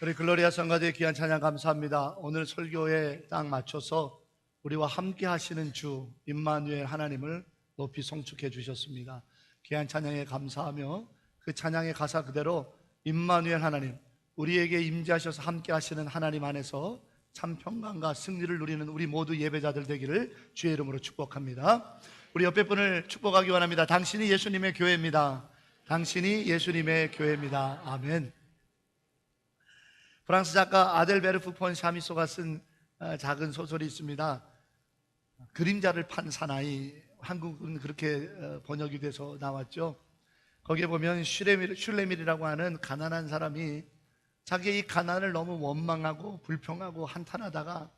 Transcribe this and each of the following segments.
우리 글로리아 성가대의 귀한 찬양 감사합니다. 오늘 설교에 딱 맞춰서 우리와 함께 하시는 주 임마누엘 하나님을 높이 송축해 주셨습니다. 귀한 찬양에 감사하며 그 찬양의 가사 그대로 임마누엘 하나님, 우리에게 임재하셔서 함께 하시는 하나님 안에서 참 평강과 승리를 누리는 우리 모두 예배자들 되기를 주의 이름으로 축복합니다. 우리 옆에 분을 축복하기 원합니다. 당신이 예수님의 교회입니다. 당신이 예수님의 교회입니다. 아멘. 프랑스 작가 아델베르프 폰 샤미소가 쓴 작은 소설이 있습니다. 그림자를 판 사나이. 한국은 그렇게 번역이 돼서 나왔죠. 거기에 보면 슐레밀이라고 하는 가난한 사람이 자기의 이 가난을 너무 원망하고 불평하고 한탄하다가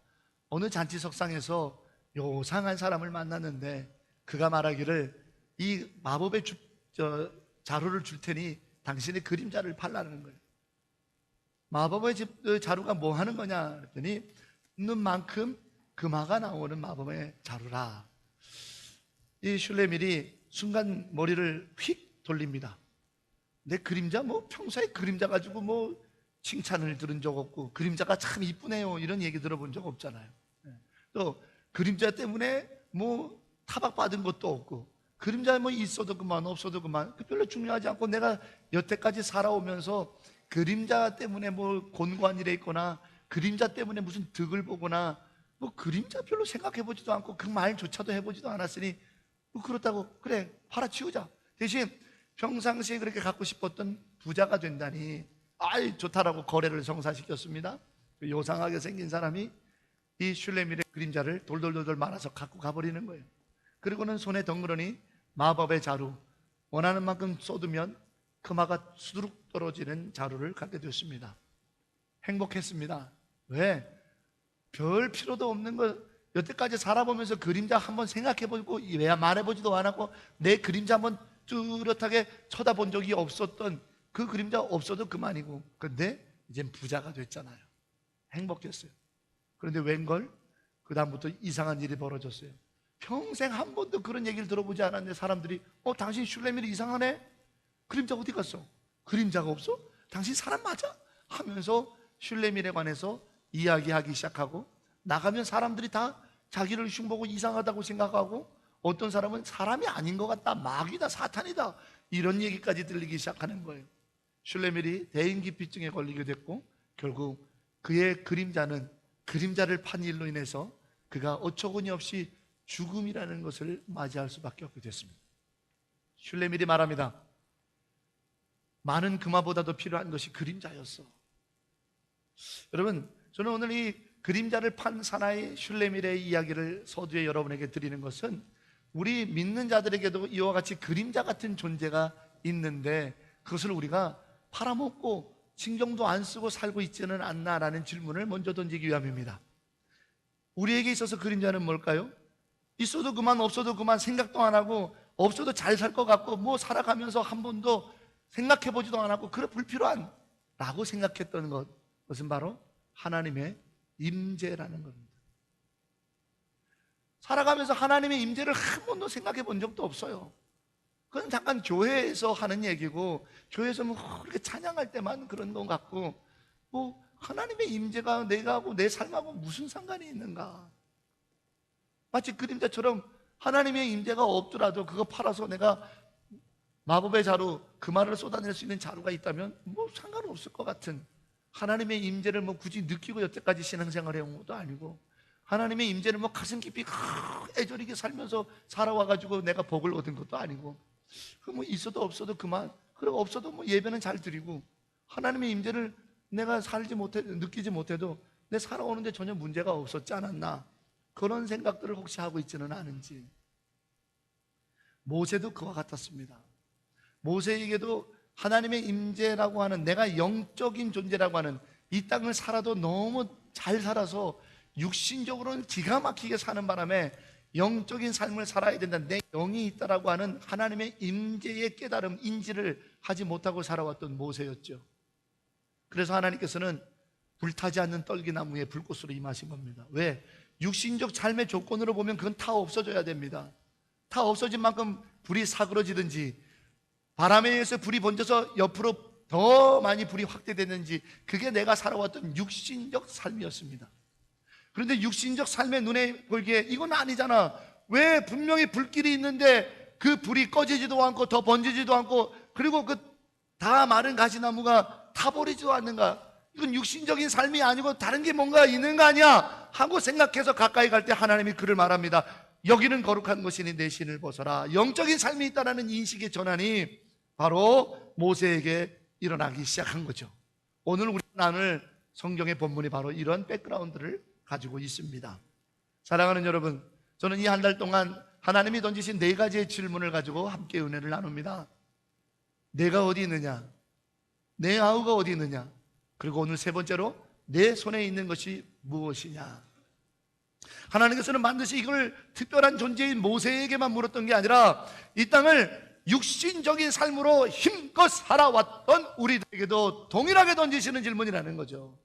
어느 잔치석상에서 요상한 사람을 만났는데 그가 말하기를 이 마법의 자루를 줄 테니 당신의 그림자를 팔라는 거예요. 마법의 자루가 뭐 하는 거냐 했더니 있는 만큼 금화가 나오는 마법의 자루라. 이 슐레밀이 순간 머리를 휙 돌립니다. 내 그림자 뭐 평소에 그림자 가지고 뭐 칭찬을 들은 적 없고 그림자가 참 이쁘네요 이런 얘기 들어본 적 없잖아요. 또 그림자 때문에 뭐 타박받은 것도 없고 그림자 뭐 있어도 그만 없어도 그만 별로 중요하지 않고 내가 여태까지 살아오면서 그림자 때문에 뭐 곤고한 일에 있거나 그림자 때문에 무슨 득을 보거나 뭐 그림자 별로 생각해보지도 않고 그 말조차도 해보지도 않았으니 뭐 그렇다고 그래 팔아치우자. 대신 평상시에 그렇게 갖고 싶었던 부자가 된다니 아이 좋다라고 거래를 성사시켰습니다. 요상하게 생긴 사람이 이 슐레밀의 그림자를 돌돌돌돌 말아서 갖고 가버리는 거예요. 그리고는 손에 덩그러니 마법의 자루, 원하는 만큼 쏟으면 금화가 수두룩 떨어지는 자루를 갖게 되었습니다. 행복했습니다. 왜? 별 필요도 없는 거 여태까지 살아보면서 그림자 한번 생각해보고 왜 말해보지도 않았고 내 그림자 한번 뚜렷하게 쳐다본 적이 없었던 그 그림자 없어도 그만이고 근데 이젠 부자가 됐잖아요. 행복했어요. 그런데 웬걸? 그 다음부터 이상한 일이 벌어졌어요. 평생 한 번도 그런 얘기를 들어보지 않았는데 사람들이 당신 슐레밀이 이상하네? 그림자 어디 갔어? 그림자가 없어? 당신 사람 맞아? 하면서 슐레밀에 관해서 이야기하기 시작하고 나가면 사람들이 다 자기를 흉보고 이상하다고 생각하고 어떤 사람은 사람이 아닌 것 같다, 마귀다, 사탄이다 이런 얘기까지 들리기 시작하는 거예요. 슐레밀이 대인기피증에 걸리게 됐고 결국 그의 그림자는 그림자를 판 일로 인해서 그가 어처구니 없이 죽음이라는 것을 맞이할 수밖에 없게 됐습니다. 슐레밀이 말합니다. 많은 금화보다도 필요한 것이 그림자였어. 여러분, 저는 오늘 이 그림자를 판 사나이 슐레밀의 이야기를 서두에 여러분에게 드리는 것은 우리 믿는 자들에게도 이와 같이 그림자 같은 존재가 있는데 그것을 우리가 팔아먹고 신경도 안 쓰고 살고 있지는 않나라는 질문을 먼저 던지기 위함입니다. 우리에게 있어서 그림자는 뭘까요? 있어도 그만 없어도 그만 생각도 안 하고 없어도 잘 살 것 같고 뭐 살아가면서 한 번도 생각해보지도 않았고 그래 불필요한 라고 생각했던 것은 바로 하나님의 임재라는 겁니다. 살아가면서 하나님의 임재를 한 번도 생각해 본 적도 없어요. 그건 잠깐 교회에서 하는 얘기고 교회에서 뭐 그렇게 찬양할 때만 그런 것 같고 뭐 하나님의 임재가 내가하고 내 삶하고 무슨 상관이 있는가. 마치 그림자처럼 하나님의 임재가 없더라도 그거 팔아서 내가 마법의 자루, 그 말을 쏟아낼 수 있는 자루가 있다면 뭐 상관없을 것 같은 하나님의 임재를 뭐 굳이 느끼고 여태까지 신앙생활 해온 것도 아니고 하나님의 임재를 뭐 가슴 깊이 애절하게 살면서 살아와가지고 내가 복을 얻은 것도 아니고 그 뭐 있어도 없어도 그만 그리고 없어도 뭐 예배는 잘 드리고 하나님의 임재를 내가 살지 못해 느끼지 못해도 내 살아오는데 전혀 문제가 없었지 않았나 그런 생각들을 혹시 하고 있지는 않은지. 모세도 그와 같았습니다. 모세에게도 하나님의 임재라고 하는 내가 영적인 존재라고 하는 이 땅을 살아도 너무 잘 살아서 육신적으로는 기가 막히게 사는 바람에 영적인 삶을 살아야 된다 내 영이 있다라고 하는 하나님의 임재의 깨달음 인지를 하지 못하고 살아왔던 모세였죠. 그래서 하나님께서는 불타지 않는 떨기나무에 불꽃으로 임하신 겁니다. 왜? 육신적 삶의 조건으로 보면 그건 다 없어져야 됩니다. 다 없어진 만큼 불이 사그러지든지 바람에 의해서 불이 번져서 옆으로 더 많이 불이 확대됐는지 그게 내가 살아왔던 육신적 삶이었습니다. 그런데 육신적 삶의 눈에 보기에 이건 아니잖아. 왜 분명히 불길이 있는데 그 불이 꺼지지도 않고 더 번지지도 않고 그리고 그 다 마른 가시나무가 타버리지도 않는가? 이건 육신적인 삶이 아니고 다른 게 뭔가 있는 거 아니야? 하고 생각해서 가까이 갈 때 하나님이 그를 말합니다. 여기는 거룩한 곳이니 내 신을 벗어라. 영적인 삶이 있다는 인식의 전환이 바로 모세에게 일어나기 시작한 거죠. 오늘 우리 나눌 성경의 본문이 바로 이런 백그라운드를 가지고 있습니다. 사랑하는 여러분, 저는 이 한 달 동안 하나님이 던지신 4가지의 질문을 가지고 함께 은혜를 나눕니다. 내가 어디 있느냐? 내 아우가 어디 있느냐? 그리고 오늘 3번째로 내 손에 있는 것이 무엇이냐? 하나님께서는 반드시 이걸 특별한 존재인 모세에게만 물었던 게 아니라 이 땅을 육신적인 삶으로 힘껏 살아왔던 우리들에게도 동일하게 던지시는 질문이라는 거죠.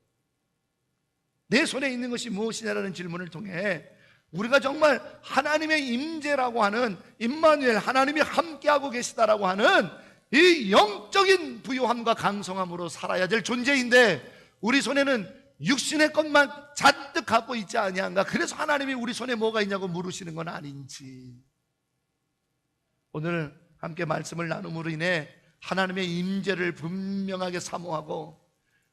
내 손에 있는 것이 무엇이냐라는 질문을 통해 우리가 정말 하나님의 임재라고 하는 임마누엘, 하나님이 함께하고 계시다라고 하는 이 영적인 부유함과 강성함으로 살아야 될 존재인데 우리 손에는 육신의 것만 잔뜩 갖고 있지 아니한가? 그래서 하나님이 우리 손에 뭐가 있냐고 물으시는 건 아닌지. 오늘 함께 말씀을 나눔으로 인해 하나님의 임재를 분명하게 사모하고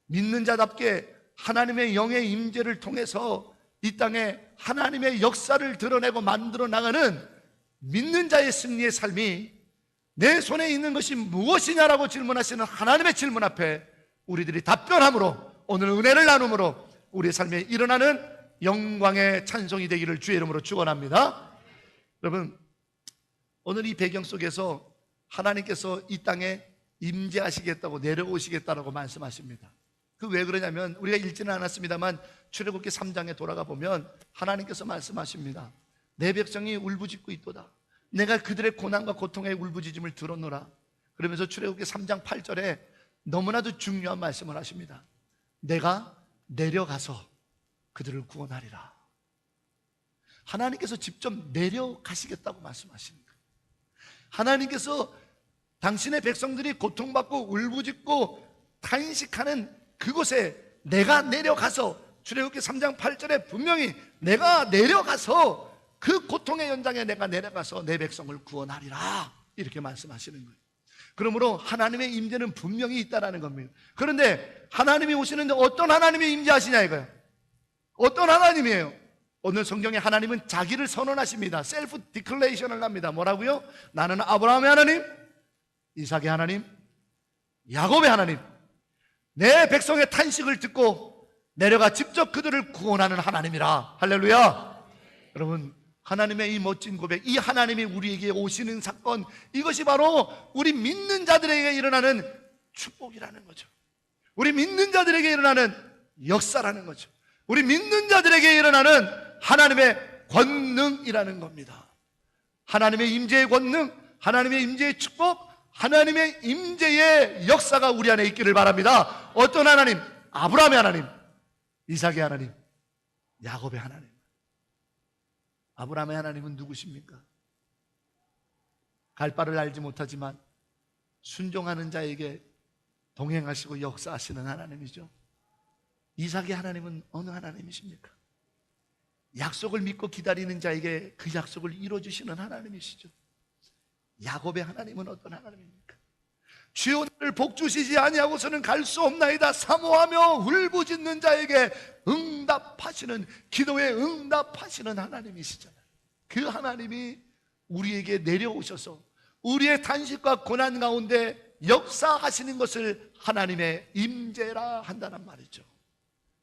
믿는 자답게 하나님의 영의 임재를 통해서 이 땅에 하나님의 역사를 드러내고 만들어 나가는 믿는 자의 승리의 삶이 내 손에 있는 것이 무엇이냐라고 질문하시는 하나님의 질문 앞에 우리들이 답변함으로 오늘 은혜를 나눔으로 우리의 삶에 일어나는 영광의 찬송이 되기를 주의 이름으로 축원합니다. 여러분, 오늘 이 배경 속에서 하나님께서 이 땅에 임재하시겠다고 내려오시겠다라고 말씀하십니다. 그 왜 그러냐면 우리가 읽지는 않았습니다만 출애굽기 3장에 돌아가 보면 하나님께서 말씀하십니다. 내 백성이 울부짖고 있도다. 내가 그들의 고난과 고통의 울부짖음을 들었노라. 그러면서 출애굽기 3장 8절에 너무나도 중요한 말씀을 하십니다. 내가 내려가서 그들을 구원하리라. 하나님께서 직접 내려가시겠다고 말씀하시는 거예요. 하나님께서 당신의 백성들이 고통받고 울부짖고 탄식하는 그곳에 내가 내려가서 출애굽기 3장 8절에 분명히 내가 내려가서 그 고통의 연장에 내가 내려가서 내 백성을 구원하리라 이렇게 말씀하시는 거예요. 그러므로 하나님의 임재는 분명히 있다라는 겁니다. 그런데 하나님이 오시는데 어떤 하나님이 임재하시냐 이거예요. 어떤 하나님이에요? 오늘 성경에 하나님은 자기를 선언하십니다. 셀프 디클레이션을 합니다. 뭐라고요? 나는 아브라함의 하나님, 이삭의 하나님, 야곱의 하나님, 내 백성의 탄식을 듣고 내려가 직접 그들을 구원하는 하나님이라. 할렐루야. 여러분, 하나님의 이 멋진 고백, 이 하나님이 우리에게 오시는 사건, 이것이 바로 우리 믿는 자들에게 일어나는 축복이라는 거죠. 우리 믿는 자들에게 일어나는 역사라는 거죠. 우리 믿는 자들에게 일어나는 하나님의 권능이라는 겁니다. 하나님의 임재의 권능, 하나님의 임재의 축복, 하나님의 임재의 역사가 우리 안에 있기를 바랍니다. 어떤 하나님? 아브라함의 하나님, 이삭의 하나님, 야곱의 하나님. 아브라함의 하나님은 누구십니까? 갈 바를 알지 못하지만 순종하는 자에게 동행하시고 역사하시는 하나님이죠. 이삭의 하나님은 어느 하나님이십니까? 약속을 믿고 기다리는 자에게 그 약속을 이루어주시는 하나님이시죠. 야곱의 하나님은 어떤 하나님입니까? 주여 나를 복주시지 아니하고서는 갈 수 없나이다 사모하며 울부짖는 자에게 응답하시는, 기도에 응답하시는 하나님이시잖아요. 그 하나님이 우리에게 내려오셔서 우리의 탄식과 고난 가운데 역사하시는 것을 하나님의 임재라 한다는 말이죠.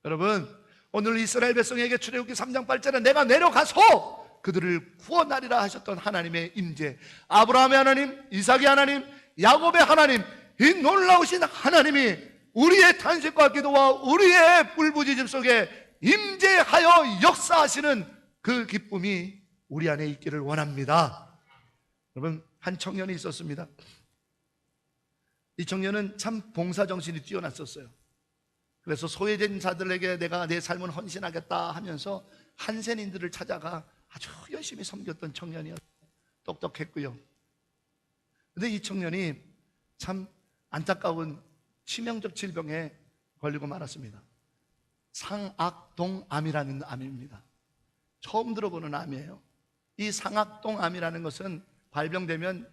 여러분, 오늘 이스라엘 백성에게 출애굽기 3장 8절에 내가 내려가서 그들을 구원하리라 하셨던 하나님의 임재, 아브라함의 하나님, 이삭의 하나님, 야곱의 하나님, 이 놀라우신 하나님이 우리의 탄식과 기도와 우리의 울부짖음 속에 임재하여 역사하시는 그 기쁨이 우리 안에 있기를 원합니다. 여러분, 한 청년이 있었습니다. 이 청년은 참 봉사정신이 뛰어났었어요. 그래서 소외된 자들에게 내가 내 삶을 헌신하겠다 하면서 한센인들을 찾아가 아주 열심히 섬겼던 청년이었어요. 똑똑했고요. 근데 이 청년이 참 안타까운 치명적 질병에 걸리고 말았습니다. 상악동암이라는 암입니다. 처음 들어보는 암이에요. 이 상악동암이라는 것은 발병되면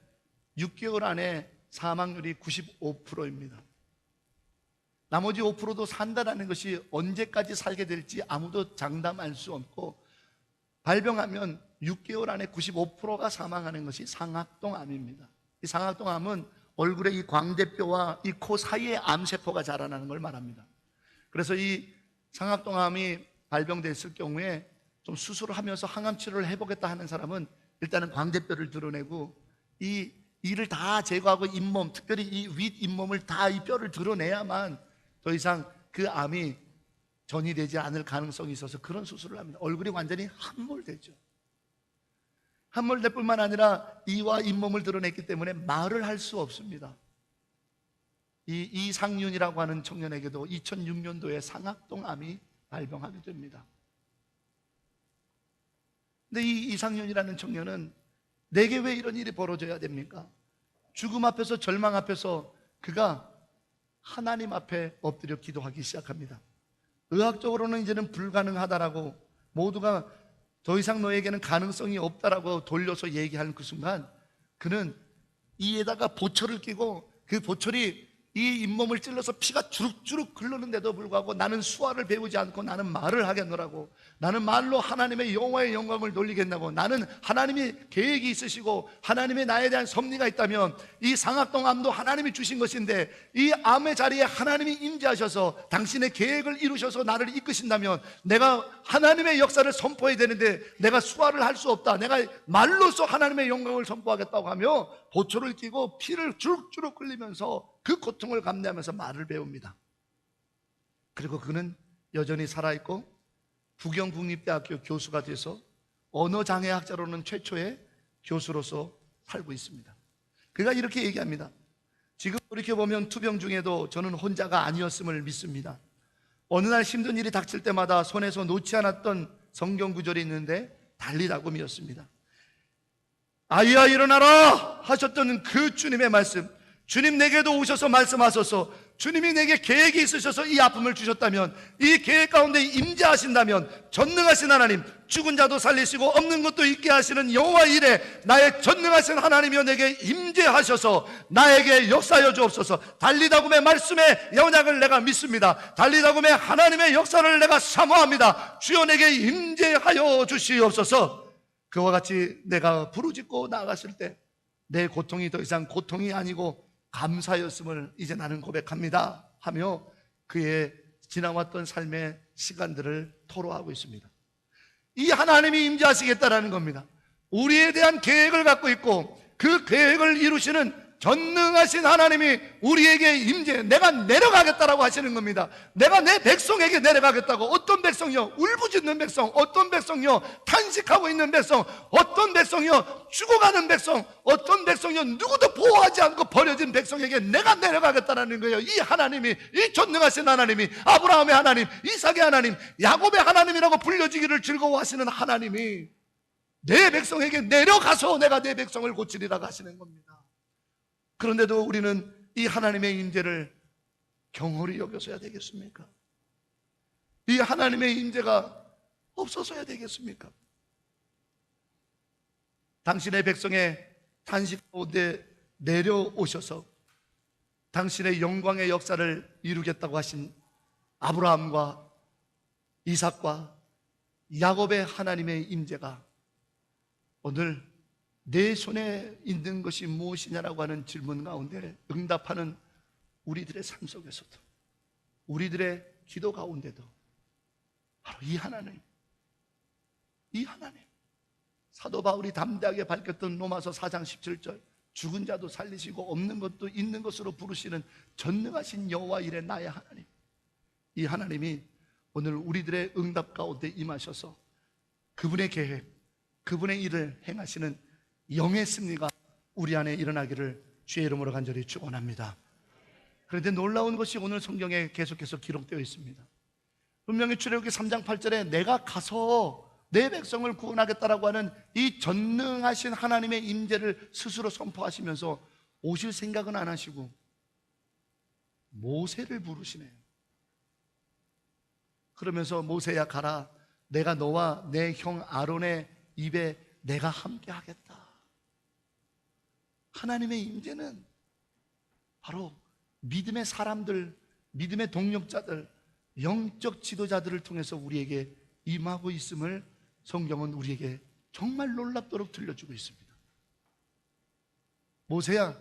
6개월 안에 사망률이 95%입니다. 나머지 5%도 산다라는 것이 언제까지 살게 될지 아무도 장담할 수 없고, 발병하면 6개월 안에 95%가 사망하는 것이 상악동암입니다. 이 상악동암은 얼굴의 이 광대뼈와 이 코 사이에 암세포가 자라나는 걸 말합니다. 그래서 이 상악동암이 발병됐을 경우에 좀 수술을 하면서 항암 치료를 해보겠다 하는 사람은 일단은 광대뼈를 드러내고 이 이를 다 제거하고 잇몸, 특별히 이 윗잇몸을 다 이 뼈를 드러내야만 더 이상 그 암이 전이되지 않을 가능성이 있어서 그런 수술을 합니다. 얼굴이 완전히 함몰되죠. 함몰될 뿐만 아니라 이와 잇몸을 드러냈기 때문에 말을 할 수 없습니다. 이 이상윤이라고 하는 청년에게도 2006년도에 상악동암이 발병하게 됩니다. 근데 이 이상윤이라는 청년은 내게 왜 이런 일이 벌어져야 됩니까? 죽음 앞에서, 절망 앞에서 그가 하나님 앞에 엎드려 기도하기 시작합니다. 의학적으로는 이제는 불가능하다라고, 모두가 더 이상 너에게는 가능성이 없다라고 돌려서 얘기하는 그 순간, 그는 이에다가 보철을 끼고 그 보철이 이 잇몸을 찔러서 피가 주룩주룩 흐르는데도 불구하고 나는 수화를 배우지 않고 나는 말을 하겠노라고, 나는 말로 하나님의 여호와의 영광을 돌리겠다고, 나는 하나님이 계획이 있으시고 하나님의 나에 대한 섭리가 있다면 이 상악동암도 하나님이 주신 것인데 이 암의 자리에 하나님이 임재하셔서 당신의 계획을 이루셔서 나를 이끄신다면 내가 하나님의 역사를 선포해야 되는데 내가 수화를 할 수 없다, 내가 말로써 하나님의 영광을 선포하겠다고 하며 보초를 끼고 피를 주룩주룩 흘리면서 그 고통을 감내하면서 말을 배웁니다. 그리고 그는 여전히 살아있고 부경국립대학교 교수가 돼서 언어장애학자로는 최초의 교수로서 살고 있습니다. 그가 이렇게 얘기합니다. 지금 돌이켜보면 투병 중에도 저는 혼자가 아니었음을 믿습니다. 어느 날 힘든 일이 닥칠 때마다 손에서 놓지 않았던 성경 구절이 있는데 달리다곰이었습니다. 아이야 일어나라 하셨던 그 주님의 말씀, 주님 내게도 오셔서 말씀하셔서 주님이 내게 계획이 있으셔서 이 아픔을 주셨다면, 이 계획 가운데 임재하신다면 전능하신 하나님, 죽은 자도 살리시고 없는 것도 있게 하시는 여호와 이레, 나의 전능하신 하나님이여 내게 임재하셔서 나에게 역사하여 주옵소서. 달리다곰의 말씀의 영향을 내가 믿습니다. 달리다곰의 하나님의 역사를 내가 사모합니다. 주여 내게 임재하여 주시옵소서. 그와 같이 내가 부르짖고 나아갔을 때 내 고통이 더 이상 고통이 아니고 감사였음을 이제 나는 고백합니다 하며 그의 지나왔던 삶의 시간들을 토로하고 있습니다. 이 하나님이 임재하시겠다라는 겁니다. 우리에 대한 계획을 갖고 있고 그 계획을 이루시는 전능하신 하나님이 우리에게 임재, 내가 내려가겠다라고 하시는 겁니다. 내가 내 백성에게 내려가겠다고. 어떤 백성이요? 울부짖는 백성. 어떤 백성이요? 탄식하고 있는 백성. 어떤 백성이요? 죽어가는 백성. 어떤 백성이요? 누구도 보호하지 않고 버려진 백성에게 내가 내려가겠다라는 거예요. 이 하나님이, 이 전능하신 하나님이, 아브라함의 하나님, 이삭의 하나님, 야곱의 하나님이라고 불려지기를 즐거워하시는 하나님이 내 백성에게 내려가서 내가 내 백성을 고치리라고 하시는 겁니다. 그런데도 우리는 이 하나님의 임재를 경홀히 여겨서야 되겠습니까? 이 하나님의 임재가 없어서야 되겠습니까? 당신의 백성의 탄식 가운데 내려오셔서 당신의 영광의 역사를 이루겠다고 하신 아브라함과 이삭과 야곱의 하나님의 임재가 오늘 내 손에 있는 것이 무엇이냐라고 하는 질문 가운데 응답하는 우리들의 삶 속에서도, 우리들의 기도 가운데도 바로 이 하나님, 사도 바울이 담대하게 밝혔던 로마서 4장 17절, 죽은 자도 살리시고 없는 것도 있는 것으로 부르시는 전능하신 여호와 이레 나의 하나님, 이 하나님이 오늘 우리들의 응답 가운데 임하셔서 그분의 계획, 그분의 일을 행하시는 영의 승리가 우리 안에 일어나기를 주의 이름으로 간절히 축원합니다. 그런데 놀라운 것이 오늘 성경에 계속해서 기록되어 있습니다. 분명히 출애굽기 3장 8절에 내가 가서 내 백성을 구원하겠다라고 하는 이 전능하신 하나님의 임재를 스스로 선포하시면서 오실 생각은 안 하시고 모세를 부르시네요. 그러면서 모세야 가라. 내가 너와 내 형 아론의 입에 내가 함께 하겠다. 하나님의 임재는 바로 믿음의 사람들, 믿음의 동력자들, 영적 지도자들을 통해서 우리에게 임하고 있음을 성경은 우리에게 정말 놀랍도록 들려주고 있습니다. 모세야,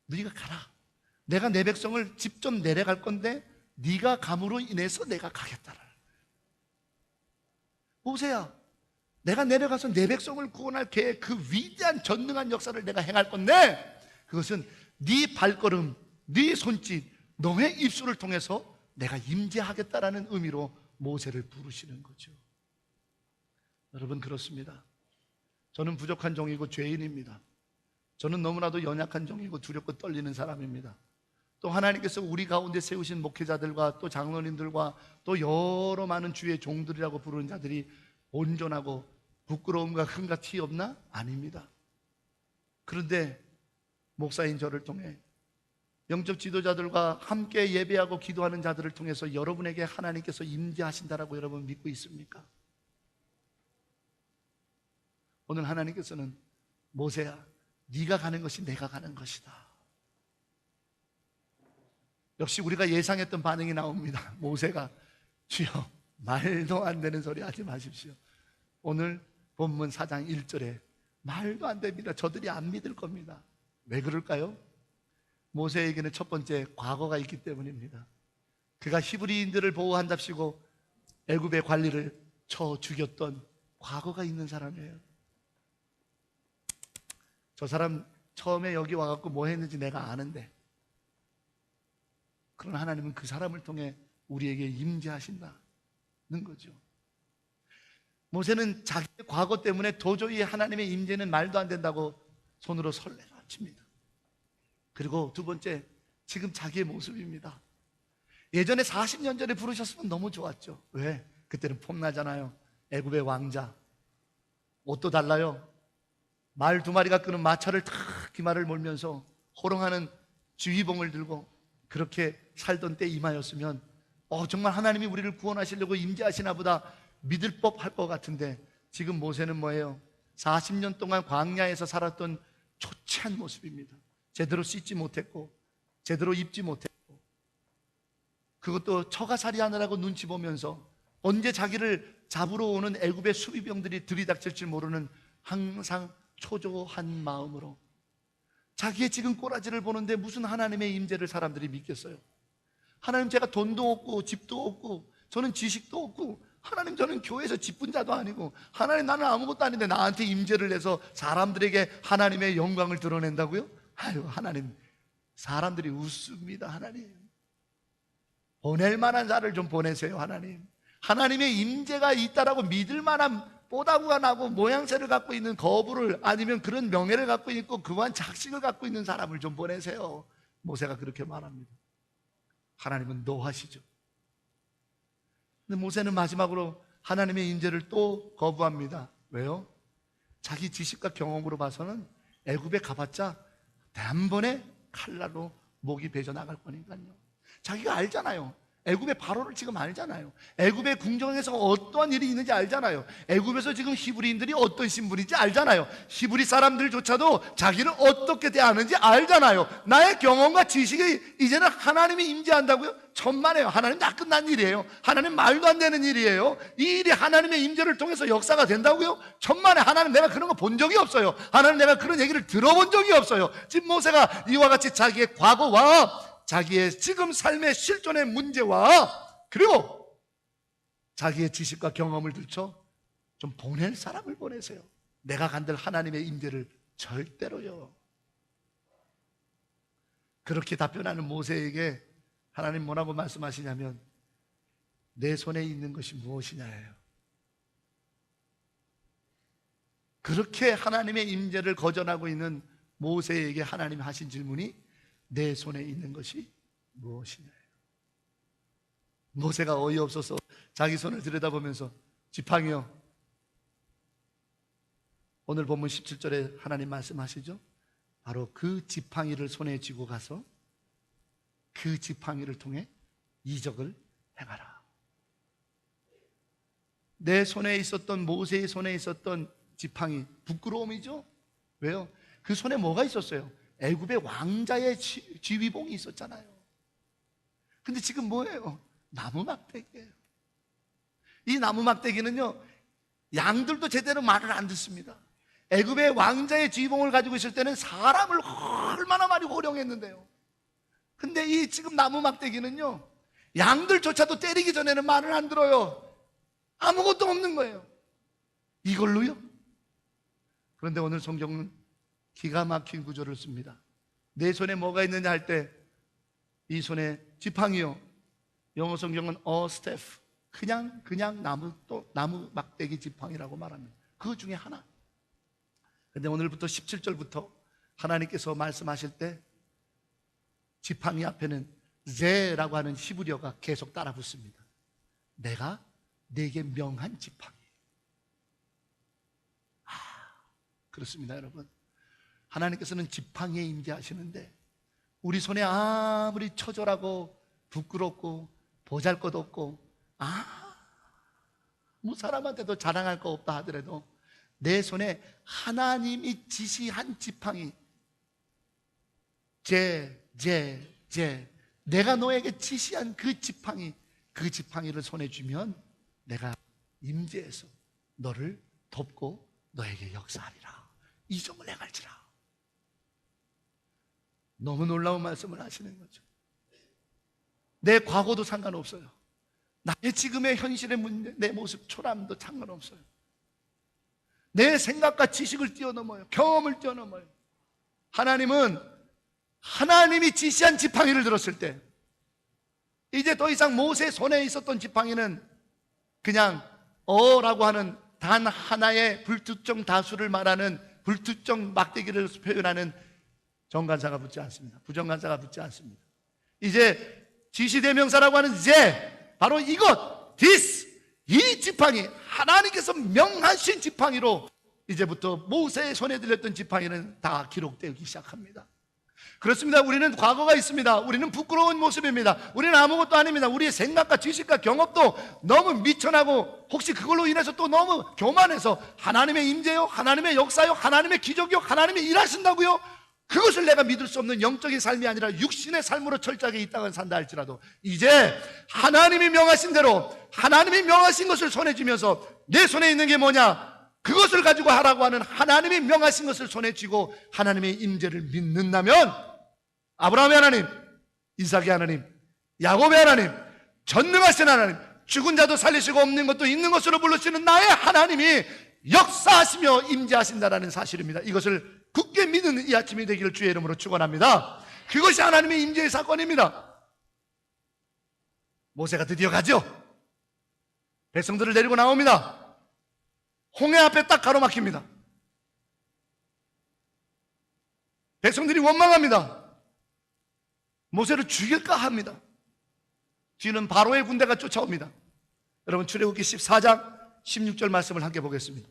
네가 가라. 내가 내 백성을 직접 내려갈 건데 네가 감으로 인해서 내가 가겠다라. 모세야, 내가 내려가서 내 백성을 구원할 계획, 그 위대한 전능한 역사를 내가 행할 건데 그것은 네 발걸음, 네 손짓, 너의 입술을 통해서 내가 임재하겠다라는 의미로 모세를 부르시는 거죠. 여러분, 그렇습니다. 저는 부족한 종이고 죄인입니다. 저는 너무나도 연약한 종이고 두렵고 떨리는 사람입니다. 또 하나님께서 우리 가운데 세우신 목회자들과 또 장로님들과 또 여러 많은 주의 종들이라고 부르는 자들이 온전하고 부끄러움과 흠과 티 없나? 아닙니다. 그런데 목사인 저를 통해 영적 지도자들과 함께 예배하고 기도하는 자들을 통해서 여러분에게 하나님께서 임재하신다라고 여러분 믿고 있습니까? 오늘 하나님께서는 모세야, 네가 가는 것이 내가 가는 것이다. 역시 우리가 예상했던 반응이 나옵니다. 모세가 주여 말도 안 되는 소리 하지 마십시오. 오늘 본문 4장 1절에 말도 안 됩니다. 저들이 안 믿을 겁니다. 왜 그럴까요? 모세에게는 첫 번째 과거가 있기 때문입니다. 그가 히브리인들을 보호한답시고 애굽의 관리를 쳐 죽였던 과거가 있는 사람이에요. 저 사람 처음에 여기 와갖고 뭐 했는지 내가 아는데, 그러나 하나님은 그 사람을 통해 우리에게 임재하신다는 거죠. 모세는 자기의 과거 때문에 도저히 하나님의 임재는 말도 안 된다고 손으로 설레를 칩니다. 그리고 두 번째, 지금 자기의 모습입니다. 예전에 40년 전에 부르셨으면 너무 좋았죠. 왜? 그때는 폼나잖아요. 애굽의 왕자, 옷도 달라요. 말 2마리가 끄는 마차를 탁 기마를 몰면서 호롱하는 주의봉을 들고 그렇게 살던 때 임하였으면 정말 하나님이 우리를 구원하시려고 임재하시나 보다 믿을 법할 것 같은데, 지금 모세는 뭐예요? 40년 동안 광야에서 살았던 초췌한 모습입니다. 제대로 씻지 못했고 제대로 입지 못했고, 그것도 처가살이 하느라고 눈치 보면서 언제 자기를 잡으러 오는 애굽의 수비병들이 들이닥칠지 모르는 항상 초조한 마음으로 자기의 지금 꼬라지를 보는데 무슨 하나님의 임재를 사람들이 믿겠어요? 하나님, 제가 돈도 없고 집도 없고 저는 지식도 없고, 하나님, 저는 교회에서 직분자도 아니고, 하나님, 나는 아무것도 아닌데 나한테 임재를 해서 사람들에게 하나님의 영광을 드러낸다고요? 아유, 하나님, 사람들이 웃습니다. 하나님, 보낼 만한 자를 좀 보내세요. 하나님, 하나님의 임재가 있다라고 믿을 만한 뽀다구가 나고 모양새를 갖고 있는 거부를, 아니면 그런 명예를 갖고 있고 그러한 작식을 갖고 있는 사람을 좀 보내세요. 모세가 그렇게 말합니다. 하나님은 노하시죠. 근데 모세는 마지막으로 하나님의 임재를 또 거부합니다. 왜요? 자기 지식과 경험으로 봐서는 애굽에 가봤자 단번에 칼날로 목이 베져 나갈 거니까요. 자기가 알잖아요. 애굽의 바로를 지금 알잖아요. 애굽의 궁정에서 어떠한 일이 있는지 알잖아요. 애굽에서 지금 히브리인들이 어떤 신분인지 알잖아요. 히브리 사람들조차도 자기를 어떻게 대하는지 알잖아요. 나의 경험과 지식이 이제는 하나님이 임재한다고요? 천만에요. 하나님 다 끝난 일이에요. 하나님 말도 안 되는 일이에요. 이 일이 하나님의 임재를 통해서 역사가 된다고요? 천만에. 하나님, 내가 그런 거 본 적이 없어요. 하나님, 내가 그런 얘기를 들어본 적이 없어요. 지금 모세가 이와 같이 자기의 과거와 자기의 지금 삶의 실존의 문제와 그리고 자기의 지식과 경험을 들쳐 좀 보낼 사람을 보내세요. 내가 간들 하나님의 임재를 절대로요. 그렇게 답변하는 모세에게 하나님 뭐라고 말씀하시냐면, 내 손에 있는 것이 무엇이냐예요. 그렇게 하나님의 임재를 거절하고 있는 모세에게 하나님이 하신 질문이 내 손에 있는 것이 무엇이냐예요. 모세가 어이없어서 자기 손을 들여다보면서, 지팡이요, 오늘 본문 17절에 하나님 말씀하시죠. 바로 그 지팡이를 손에 쥐고 가서 그 지팡이를 통해 이적을 행하라. 내 손에 있었던, 모세의 손에 있었던 지팡이, 부끄러움이죠. 왜요? 그 손에 뭐가 있었어요? 애굽의 왕자의 지휘봉이 있었잖아요. 근데 지금 뭐예요? 나무 막대기예요. 이 나무 막대기는요, 양들도 제대로 말을 안 듣습니다. 애굽의 왕자의 지휘봉을 가지고 있을 때는 사람을 얼마나 많이 호령했는데요. 근데 이 지금 나무 막대기는요, 양들조차도 때리기 전에는 말을 안 들어요. 아무것도 없는 거예요. 이걸로요? 그런데 오늘 성경은 기가 막힌 구조를 씁니다. 내 손에 뭐가 있느냐 할 때 이 손에 지팡이요, 영어 성경은 a staff, 그냥 나무 막대기 지팡이라고 말합니다. 그 중에 하나. 근데 오늘부터 17절부터 하나님께서 말씀하실 때 지팡이 앞에는 제라고 하는 히브리어가 계속 따라 붙습니다. 내가 내게 명한 지팡이. 그렇습니다, 여러분. 하나님께서는 지팡이에 임재하시는데 우리 손에 아무리 처절하고 부끄럽고 보잘것없고 아무 사람한테도 자랑할 거 없다 하더라도 내 손에 하나님이 지시한 지팡이, 내가 너에게 지시한 그 지팡이를 손에 쥐면 내가 임재해서 너를 돕고 너에게 역사하리라. 이적을 행할지라. 너무 놀라운 말씀을 하시는 거죠. 내 과거도 상관없어요. 나의 지금의 현실의 문제, 내 모습 초람도 상관없어요. 내 생각과 지식을 뛰어넘어요. 경험을 뛰어넘어요. 하나님은 하나님이 지시한 지팡이를 들었을 때 이제 더 이상 모세 손에 있었던 지팡이는 그냥 라고 하는 단 하나의 불특정 다수를 말하는 불특정 막대기를 표현하는 정관사가 붙지 않습니다. 부정관사가 붙지 않습니다. 이제 지시대명사라고 하는 바로 이것, 이 지팡이, 하나님께서 명하신 지팡이로 이제부터 모세의 손에 들렸던 지팡이는 다 기록되기 시작합니다. 그렇습니다. 우리는 과거가 있습니다. 우리는 부끄러운 모습입니다. 우리는 아무것도 아닙니다. 우리의 생각과 지식과 경험도 너무 미천하고 혹시 그걸로 인해서 또 너무 교만해서 하나님의 임재요, 하나님의 역사요, 하나님의 기적이요, 하나님이 일하신다고요, 그것을 내가 믿을 수 없는 영적인 삶이 아니라 육신의 삶으로 철저하게 이 땅을 산다 할지라도 이제 하나님이 명하신 대로 하나님이 명하신 것을 손에 쥐면서 내 손에 있는 게 뭐냐? 그것을 가지고 하라고 하는 하나님이 명하신 것을 손에 쥐고 하나님의 임재를 믿는다면 아브라함의 하나님, 이삭의 하나님, 야곱의 하나님, 전능하신 하나님, 죽은 자도 살리시고 없는 것도 있는 것으로 부르시는 나의 하나님이 역사하시며 임재하신다라는 사실입니다. 이것을 굳게 믿는 이 아침이 되기를 주의 이름으로 축원합니다. 그것이 하나님의 임재의 사건입니다. 모세가 드디어 가죠. 백성들을 데리고 나옵니다. 홍해 앞에 딱 가로막힙니다. 백성들이 원망합니다. 모세를 죽일까 합니다. 뒤는 바로의 군대가 쫓아옵니다. 여러분 출애굽기 14장 16절 말씀을 함께 보겠습니다.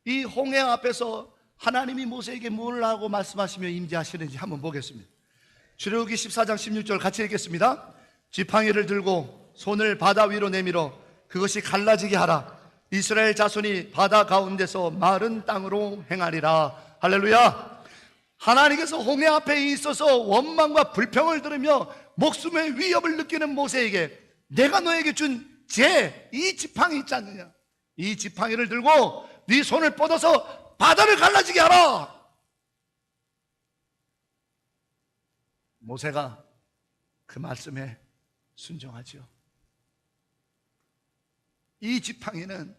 이 홍해 앞에서 하나님이 모세에게 뭘 하고 말씀하시며 임재하시는지 한번 보겠습니다. 출애굽기 14장 16절 같이 읽겠습니다. 지팡이를 들고 손을 바다 위로 내밀어 그것이 갈라지게 하라. 이스라엘 자손이 바다 가운데서 마른 땅으로 행하리라. 할렐루야. 하나님께서 홍해 앞에 있어서 원망과 불평을 들으며 목숨의 위협을 느끼는 모세에게 내가 너에게 준 이 지팡이 있지 않느냐, 이 지팡이를 들고 네 손을 뻗어서 바다를 갈라지게 하라. 모세가 그 말씀에 순종하죠. 이 지팡이는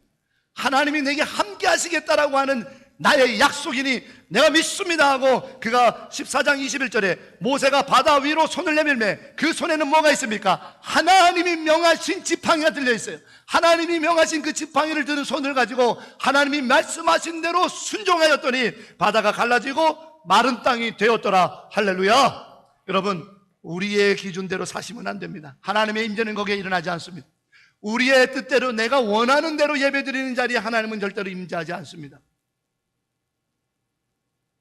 하나님이 내게 함께 하시겠다라고 하는 나의 약속이니 내가 믿습니다 하고 그가 14장 21절에 모세가 바다 위로 손을 내밀매 그 손에는 뭐가 있습니까? 하나님이 명하신 지팡이가 들려있어요. 하나님이 명하신 그 지팡이를 드는 손을 가지고 하나님이 말씀하신 대로 순종하였더니 바다가 갈라지고 마른 땅이 되었더라. 할렐루야. 여러분 우리의 기준대로 사시면 안 됩니다. 하나님의 임재는 거기에 일어나지 않습니다. 우리의 뜻대로 내가 원하는 대로 예배드리는 자리에 하나님은 절대로 임재하지 않습니다.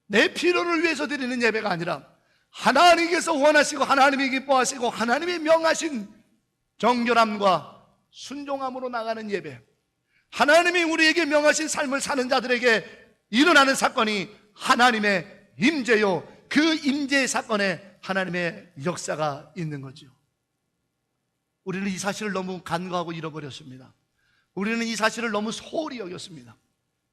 내 필요를 위해서 드리는 예배가 아니라 하나님께서 원하시고 하나님이 기뻐하시고 하나님이 명하신 정결함과 순종함으로 나가는 예배, 하나님이 우리에게 명하신 삶을 사는 자들에게 일어나는 사건이 하나님의 임재요, 그 임재의 사건에 하나님의 역사가 있는 거죠. 우리는 이 사실을 너무 간과하고 잃어버렸습니다. 우리는 이 사실을 너무 소홀히 여겼습니다.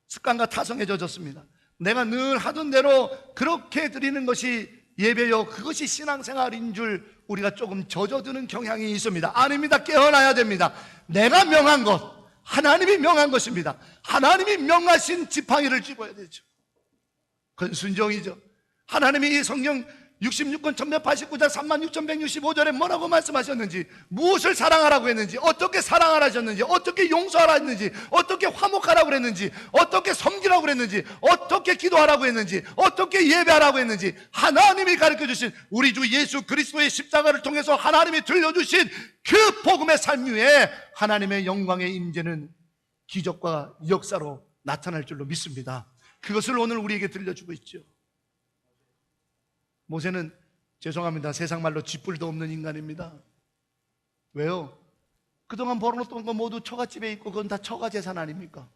습관과 타성에 젖었습니다. 내가 늘 하던 대로 그렇게 드리는 것이 예배요, 그것이 신앙생활인 줄 우리가 조금 젖어드는 경향이 있습니다. 아닙니다. 깨어나야 됩니다. 내가 명한 것, 하나님이 명한 것입니다. 하나님이 명하신 지팡이를 쥐어야 되죠. 그건 순종이죠. 하나님이 이 성경 66권 1189장 36,165절에 뭐라고 말씀하셨는지, 무엇을 사랑하라고 했는지, 어떻게 사랑하라 하셨는지, 어떻게 용서하라 했는지, 어떻게 화목하라고 했는지, 어떻게 섬기라고 그랬는지, 어떻게 기도하라고 했는지, 어떻게 예배하라고 했는지, 하나님이 가르쳐주신 우리 주 예수 그리스도의 십자가를 통해서 하나님이 들려주신 그 복음의 삶 위에 하나님의 영광의 임재는 기적과 역사로 나타날 줄로 믿습니다. 그것을 오늘 우리에게 들려주고 있죠. 모세는 죄송합니다, 세상 말로 쥐뿔도 없는 인간입니다. 왜요? 그동안 벌어놓던 거 모두 처갓집에 있고 그건 다 처가 재산 아닙니까?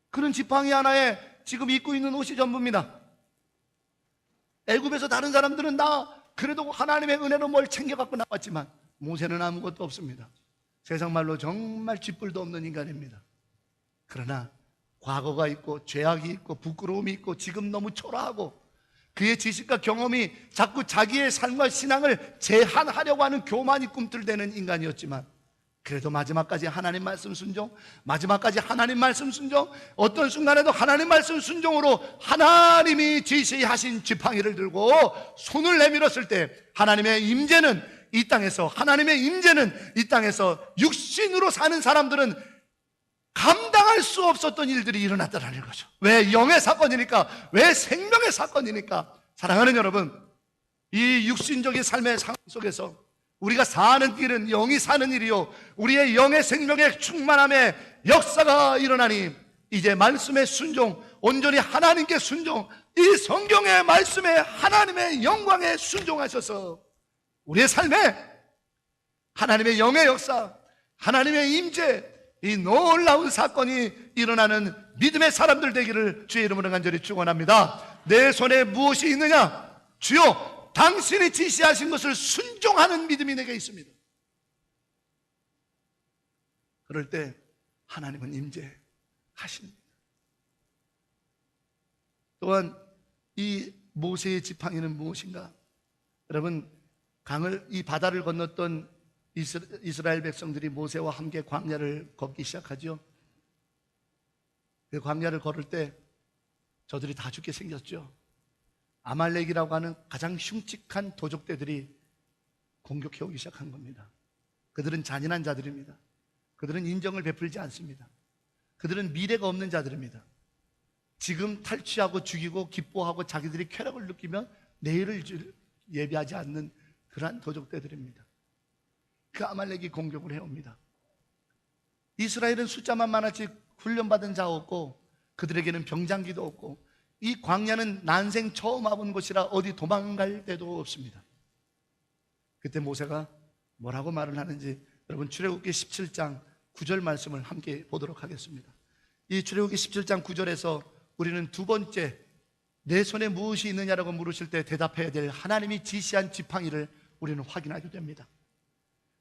그런 지팡이 하나에 지금 입고 있는 옷이 전부입니다. 애굽에서 다른 사람들은 다 그래도 하나님의 은혜로 뭘 챙겨갖고 나왔지만 모세는 아무것도 없습니다. 세상 말로 정말 쥐뿔도 없는 인간입니다. 그러나 과거가 있고 죄악이 있고 부끄러움이 있고 지금 너무 초라하고 그의 지식과 경험이 자꾸 자기의 삶과 신앙을 제한하려고 하는 교만이 꿈틀대는 인간이었지만 그래도 마지막까지 하나님 말씀 순종, 마지막까지 하나님 말씀 순종, 어떤 순간에도 하나님 말씀 순종으로 하나님이 지시하신 지팡이를 들고 손을 내밀었을 때 하나님의 임재는 이 땅에서, 하나님의 임재는 이 땅에서 육신으로 사는 사람들은 감당할 수 없었던 일들이 일어났다는 거죠. 왜? 영의 사건이니까, 왜? 생명의 사건이니까. 사랑하는 여러분, 이 육신적인 삶의 상황 속에서 우리가 사는 길은 영이 사는 일이요, 우리의 영의 생명의 충만함의 역사가 일어나니 이제 말씀의 순종, 온전히 하나님께 순종, 이 성경의 말씀에 하나님의 영광에 순종하셔서 우리의 삶에 하나님의 영의 역사, 하나님의 임재, 이 놀라운 사건이 일어나는 믿음의 사람들 되기를 주의 이름으로 간절히 축원합니다. 내 손에 무엇이 있느냐? 주여, 당신이 지시하신 것을 순종하는 믿음이 내게 있습니다. 그럴 때 하나님은 임재하십니다. 또한 이 모세의 지팡이는 무엇인가? 여러분, 이 바다를 건넜던 이스라엘 백성들이 모세와 함께 광야를 걷기 시작하죠. 그 광야를 걸을 때 저들이 다 죽게 생겼죠. 아말렉이라고 하는 가장 흉측한 도적대들이 공격해 오기 시작한 겁니다. 그들은 잔인한 자들입니다. 그들은 인정을 베풀지 않습니다. 그들은 미래가 없는 자들입니다. 지금 탈취하고 죽이고 기뻐하고 자기들이 쾌락을 느끼면 내일을 예비하지 않는 그러한 도적대들입니다. 그 아말렉이 공격을 해옵니다. 이스라엘은 숫자만 많았지 훈련받은 자 없고 그들에게는 병장기도 없고 이 광야는 난생 처음 와본 곳이라 어디 도망갈 데도 없습니다. 그때 모세가 뭐라고 말을 하는지 여러분 출애굽기 17장 9절 말씀을 함께 보도록 하겠습니다. 이 출애굽기 17장 9절에서 우리는 두 번째, 내 손에 무엇이 있느냐라고 물으실 때 대답해야 될 하나님이 지시한 지팡이를 우리는 확인하게 됩니다.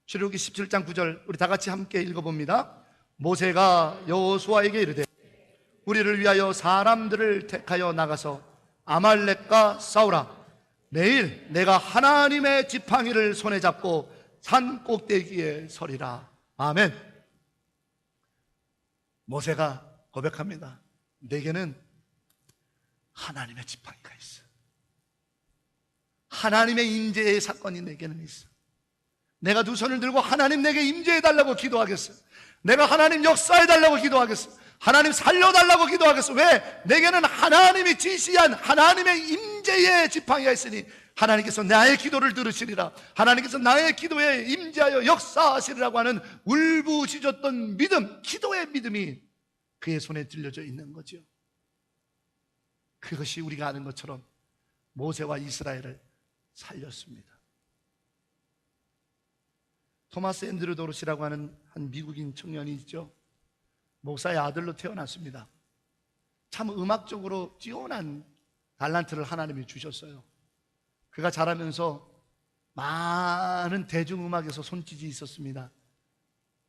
출애굽기 17장 9절 우리 다 같이 함께 읽어봅니다. 모세가 여호수아에게 이르되 우리를 위하여 사람들을 택하여 나가서 아말렉과 싸우라. 내일 내가 하나님의 지팡이를 손에 잡고 산 꼭대기에 서리라. 아멘. 모세가 고백합니다. 내게는 하나님의 지팡이가 있어. 하나님의 임재의 사건이 내게는 있어. 내가 두 손을 들고 하나님 내게 임재해달라고 기도하겠어. 내가 하나님 역사해달라고 기도하겠어. 하나님 살려달라고 기도하겠어. 왜? 내게는 하나님이 지시한 하나님의 임재의 지팡이가 있으니 하나님께서 나의 기도를 들으시리라. 하나님께서 나의 기도에 임재하여 역사하시리라고 하는 울부짖었던 믿음, 기도의 믿음이 그의 손에 들려져 있는 거죠. 그것이 우리가 아는 것처럼 모세와 이스라엘을 살렸습니다. 토마스 앤드류 도로시라고 하는 한 미국인 청년이 있죠. 목사의 아들로 태어났습니다. 참 음악적으로 뛰어난 달란트를 하나님이 주셨어요. 그가 자라면서 많은 대중음악에서 손짓이 있었습니다.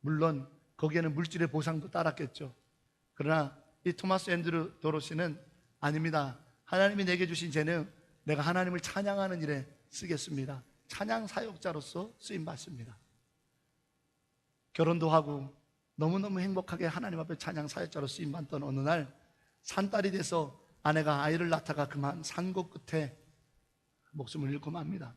물론 거기에는 물질의 보상도 따랐겠죠. 그러나 이 토마스 앤드류 도로시는 아닙니다. 하나님이 내게 주신 재능, 내가 하나님을 찬양하는 일에 쓰겠습니다. 찬양 사역자로서 쓰임받습니다. 결혼도 하고 너무너무 행복하게 하나님 앞에 찬양 사역자로 쓰임받던 어느 날 산딸이 돼서 아내가 아이를 낳다가 그만 산고 끝에 목숨을 잃고 맙니다.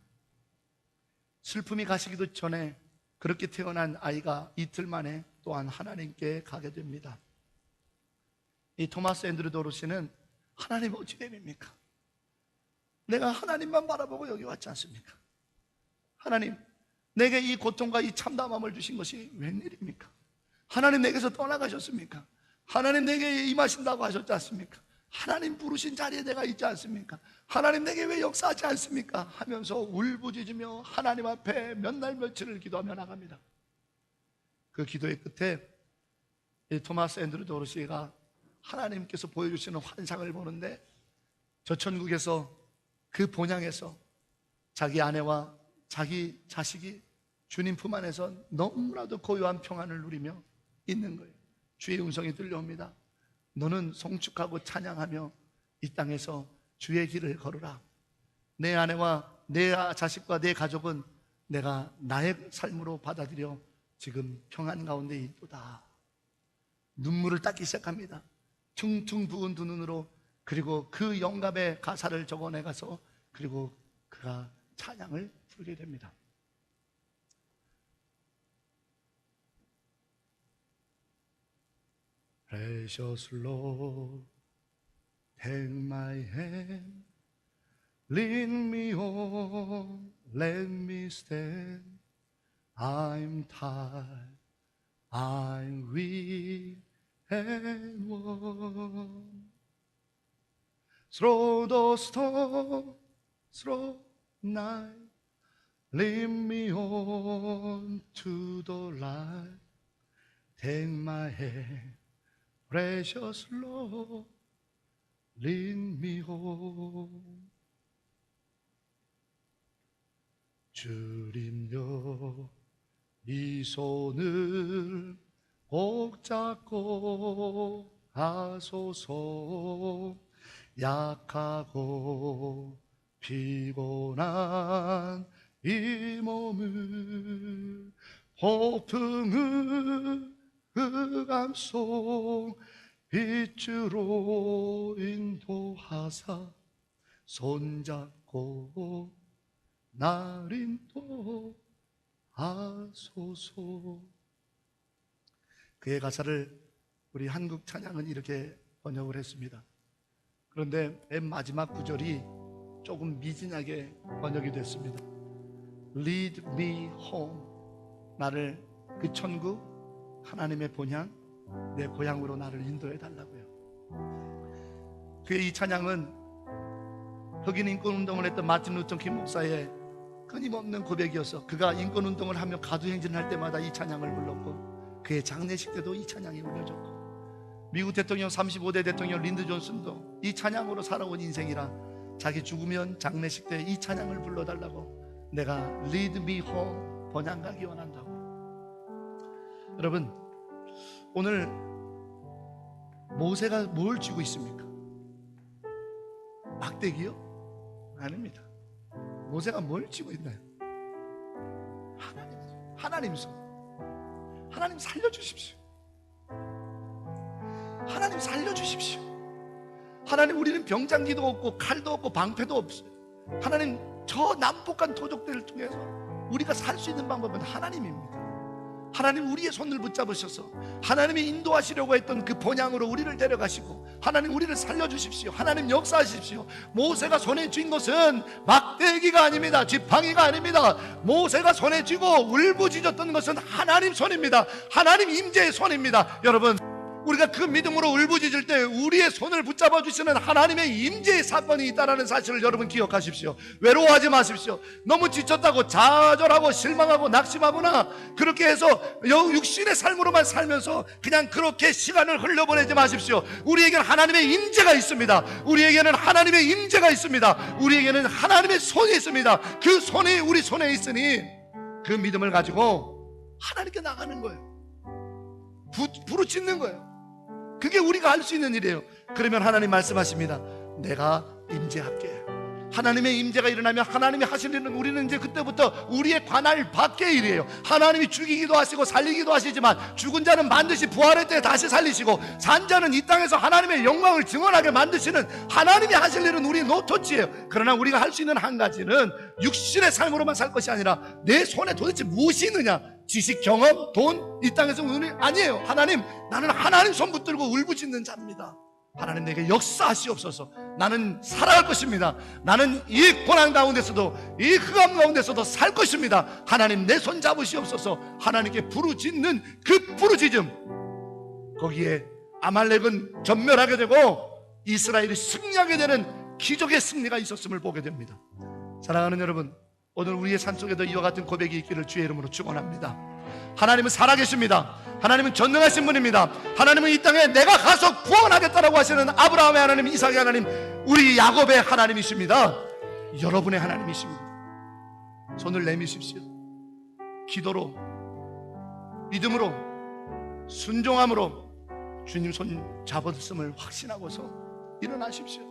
슬픔이 가시기도 전에 그렇게 태어난 아이가 이틀 만에 또한 하나님께 가게 됩니다. 이 토마스 앤드류 도로시는 하나님 어찌 됨입니까? 내가 하나님만 바라보고 여기 왔지 않습니까? 하나님, 내게 이 고통과 이 참담함을 주신 것이 웬일입니까? 하나님 내게서 떠나가셨습니까? 하나님 내게 임하신다고 하셨지 않습니까? 하나님 부르신 자리에 내가 있지 않습니까? 하나님 내게 왜 역사하지 않습니까? 하면서 울부짖으며 하나님 앞에 몇 날 며칠을 기도하며 나갑니다. 그 기도의 끝에 이 토마스 앤드류 도로시가 하나님께서 보여주시는 환상을 보는데 저 천국에서 그 본향에서 자기 아내와 자기 자식이 주님 품 안에서 너무나도 고요한 평안을 누리며 있는 거예요. 주의 음성이 들려옵니다. 너는 송축하고 찬양하며 이 땅에서 주의 길을 걸으라. 내 아내와 내 자식과 내 가족은 내가 나의 삶으로 받아들여 지금 평안 가운데 있도다. 눈물을 닦기 시작합니다. 퉁퉁 부은 두 눈으로. 그리고 그 영감의 가사를 적어내 가서 그리고 그가 찬양을 부르게 됩니다. Precious Lord, take my hand, lead me on, let me stand. I'm tired, I'm weak and worn. Through the storm, through night, lead me on to the light. Take my hand, precious Lord, lead me home. 주님여 이 손을 꼭 잡고 가소서. 약하고 피곤한 이 몸을 폭풍의 흑암 속 빛으로 인도하사 손잡고 날 인도하소서. 그의 가사를 우리 한국 찬양은 이렇게 번역을 했습니다. 그런데 맨 마지막 구절이 조금 미진하게 번역이 됐습니다. Lead me home. 나를 그 천국, 하나님의 본향, 내 고향으로 나를 인도해 달라고요. 그의 이 찬양은 흑인 인권운동을 했던 마틴 루터 킹 목사의 끊임없는 고백이어서 그가 인권운동을 하며 가두행진을 할 때마다 이 찬양을 불렀고 그의 장례식 때도 이 찬양이 울려졌고 미국 대통령 35대 대통령 린드 존슨도 이 찬양으로 살아온 인생이라 자기 죽으면 장례식 때 이 찬양을 불러달라고 내가 Lead me home 번향 가기 원한다고. 여러분, 오늘 모세가 뭘 쥐고 있습니까? 막대기요? 아닙니다. 모세가 뭘 쥐고 있나요? 하나님 손. 하나님 살려주십시오. 하나님 살려주십시오. 하나님, 우리는 병장기도 없고 칼도 없고 방패도 없어요. 하나님, 저 난폭한 도적들을 통해서 우리가 살 수 있는 방법은 하나님입니다. 하나님 우리의 손을 붙잡으셔서 하나님이 인도하시려고 했던 그 본향으로 우리를 데려가시고, 하나님 우리를 살려주십시오. 하나님 역사하십시오. 모세가 손에 쥔 것은 막대기가 아닙니다. 지팡이가 아닙니다. 모세가 손에 쥐고 울부짖었던 것은 하나님 손입니다. 하나님 임재의 손입니다. 여러분, 우리가 그 믿음으로 울부짖을 때 우리의 손을 붙잡아 주시는 하나님의 임재의 사건이 있다는 사실을 여러분 기억하십시오. 외로워하지 마십시오. 너무 지쳤다고 좌절하고 실망하고 낙심하거나 그렇게 해서 육신의 삶으로만 살면서 그냥 그렇게 시간을 흘려보내지 마십시오. 우리에게는 하나님의 임재가 있습니다. 우리에게는 하나님의 임재가 있습니다. 우리에게는 하나님의 손이 있습니다. 그 손이 우리 손에 있으니 그 믿음을 가지고 하나님께 나가는 거예요. 부르짖는 거예요. 그게 우리가 할 수 있는 일이에요. 그러면 하나님 말씀하십니다. 내가 임재할게. 하나님의 임재가 일어나면 하나님이 하실 일은 우리는 이제 그때부터 우리의 관할 밖의 일이에요. 하나님이 죽이기도 하시고 살리기도 하시지만 죽은 자는 반드시 부활의 때 다시 살리시고 산 자는 이 땅에서 하나님의 영광을 증언하게 만드시는 하나님이 하실 일은 우리 노터치예요. 그러나 우리가 할 수 있는 한 가지는 육신의 삶으로만 살 것이 아니라 내 손에 도대체 무엇이 있느냐? 지식, 경험, 돈, 이 땅에서 운이 아니에요. 하나님, 나는 하나님 손 붙들고 울부짖는 자입니다. 하나님 내게 역사하시옵소서. 나는 살아갈 것입니다. 나는 이 고난 가운데서도 이 흑암 가운데서도 살 것입니다. 하나님 내 손 잡으시옵소서. 하나님께 부르짖는 그 부르짖음, 거기에 아말렉은 전멸하게 되고 이스라엘이 승리하게 되는 기적의 승리가 있었음을 보게 됩니다. 사랑하는 여러분, 오늘 우리의 삶 속에도 이와 같은 고백이 있기를 주의 이름으로 축원합니다. 하나님은 살아계십니다. 하나님은 전능하신 분입니다. 하나님은 이 땅에 내가 가서 구원하겠다라고 하시는 아브라함의 하나님, 이삭의 하나님, 우리 야곱의 하나님이십니다. 여러분의 하나님이십니다. 손을 내미십시오. 기도로, 믿음으로, 순종함으로 주님 손 잡았음을 확신하고서 일어나십시오.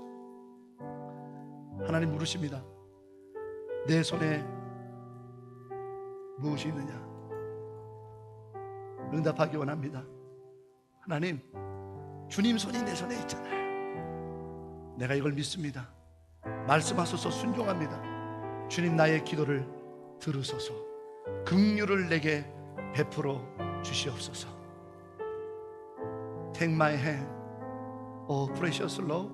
하나님 물으십니다. 내 손에 무엇이 있느냐? 응답하기 원합니다. 하나님, 주님 손이 내 손에 있잖아요. 내가 이걸 믿습니다. 말씀하소서. 순종합니다. 주님, 나의 기도를 들으소서. 긍휼을 내게 베풀어 주시옵소서. Take my hand, oh precious Lord,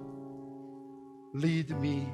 lead me